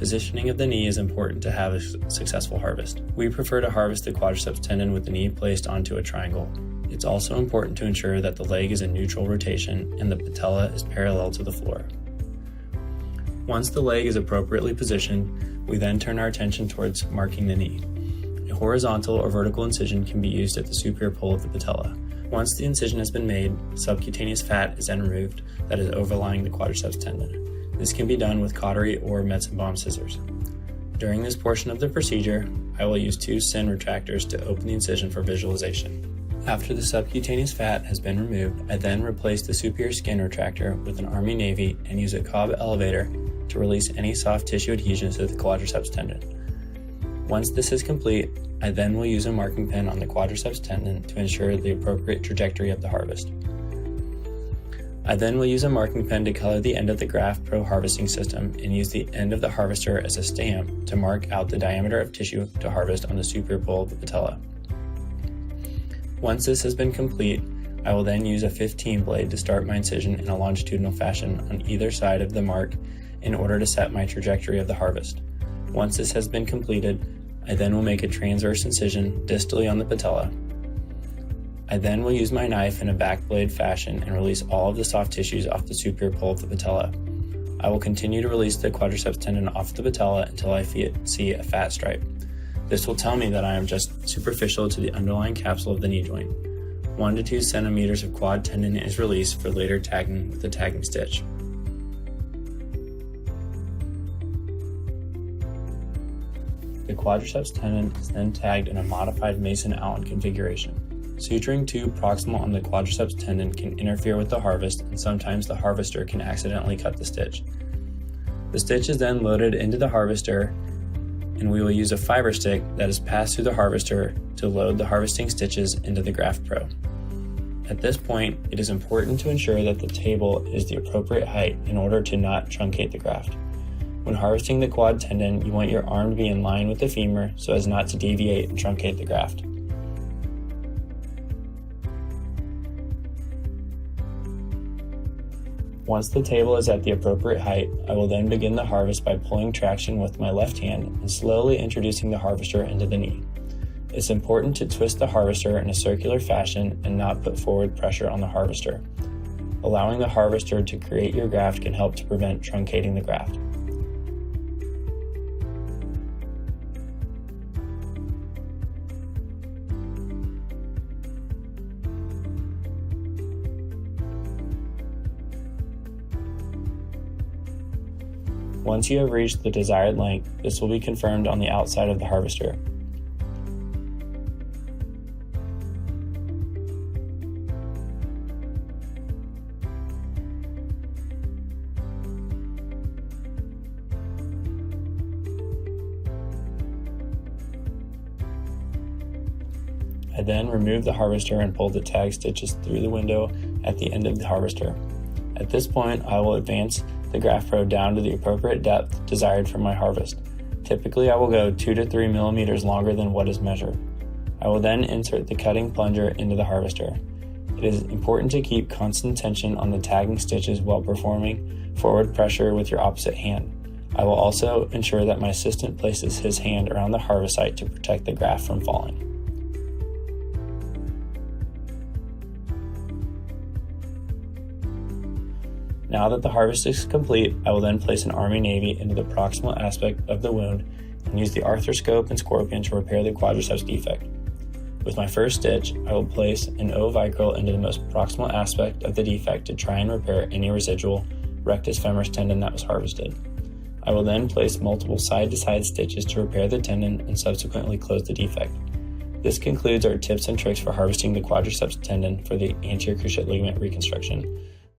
positioning of the knee is important to have a successful harvest. We prefer to harvest the quadriceps tendon with the knee placed onto a triangle. It's also important to ensure that the leg is in neutral rotation and the patella is parallel to the floor. Once the leg is appropriately positioned, we then turn our attention towards marking the knee. A horizontal or vertical incision can be used at the superior pole of the patella. Once the incision has been made, subcutaneous fat is then removed that is overlying the quadriceps tendon. This can be done with cautery or Metzenbaum scissors. During this portion of the procedure, I will use 2 Sin retractors to open the incision for visualization. After the subcutaneous fat has been removed, I then replace the superior skin retractor with an Army Navy and use a Cobb elevator to release any soft tissue adhesions to the quadriceps tendon. Once this is complete, I then will use a marking pen on the quadriceps tendon to ensure the appropriate trajectory of the harvest. I then will use a marking pen to color the end of the Graft Pro harvesting system and use the end of the harvester as a stamp to mark out the diameter of tissue to harvest on the superior pole of the patella. Once this has been complete, I will then use a 15 blade to start my incision in a longitudinal fashion on either side of the mark in order to set my trajectory of the harvest. Once this has been completed, I then will make a transverse incision distally on the patella. I then will use my knife in a back blade fashion and release all of the soft tissues off the superior pole of the patella. I will continue to release the quadriceps tendon off the patella until I see a fat stripe. This will tell me that I am just superficial to the underlying capsule of the knee joint. 1 to 2 centimeters of quad tendon is released for later tagging with a tagging stitch. The quadriceps tendon is then tagged in a modified Mason-Allen configuration. Suturing tube proximal on the quadriceps tendon can interfere with the harvest, and sometimes the harvester can accidentally cut the stitch. The stitch is then loaded into the harvester, and we will use a fiber stick that is passed through the harvester to load the harvesting stitches into the Graft Pro. At this point, it is important to ensure that the table is the appropriate height in order to not truncate the graft. When harvesting the quad tendon, you want your arm to be in line with the femur so as not to deviate and truncate the graft. Once the table is at the appropriate height, I will then begin the harvest by pulling traction with my left hand and slowly introducing the harvester into the knee. It's important to twist the harvester in a circular fashion and not put forward pressure on the harvester. Allowing the harvester to create your graft can help to prevent truncating the graft. Once you have reached the desired length, this will be confirmed on the outside of the harvester. I then remove the harvester and pull the tag stitches through the window at the end of the harvester. At this point, I will advance the Graft Pro down to the appropriate depth desired for my harvest. Typically, I will go 2 to 3 millimeters longer than what is measured. I will then insert the cutting plunger into the harvester. It is important to keep constant tension on the tagging stitches while performing forward pressure with your opposite hand. I will also ensure that my assistant places his hand around the harvest site to protect the graft from falling. Now that the harvest is complete, I will then place an Army Navy into the proximal aspect of the wound and use the arthroscope and scorpion to repair the quadriceps defect. With my first stitch, I will place an O-vicryl into the most proximal aspect of the defect to try and repair any residual rectus femoris tendon that was harvested. I will then place multiple side-to-side stitches to repair the tendon and subsequently close the defect. This concludes our tips and tricks for harvesting the quadriceps tendon for the anterior cruciate ligament reconstruction.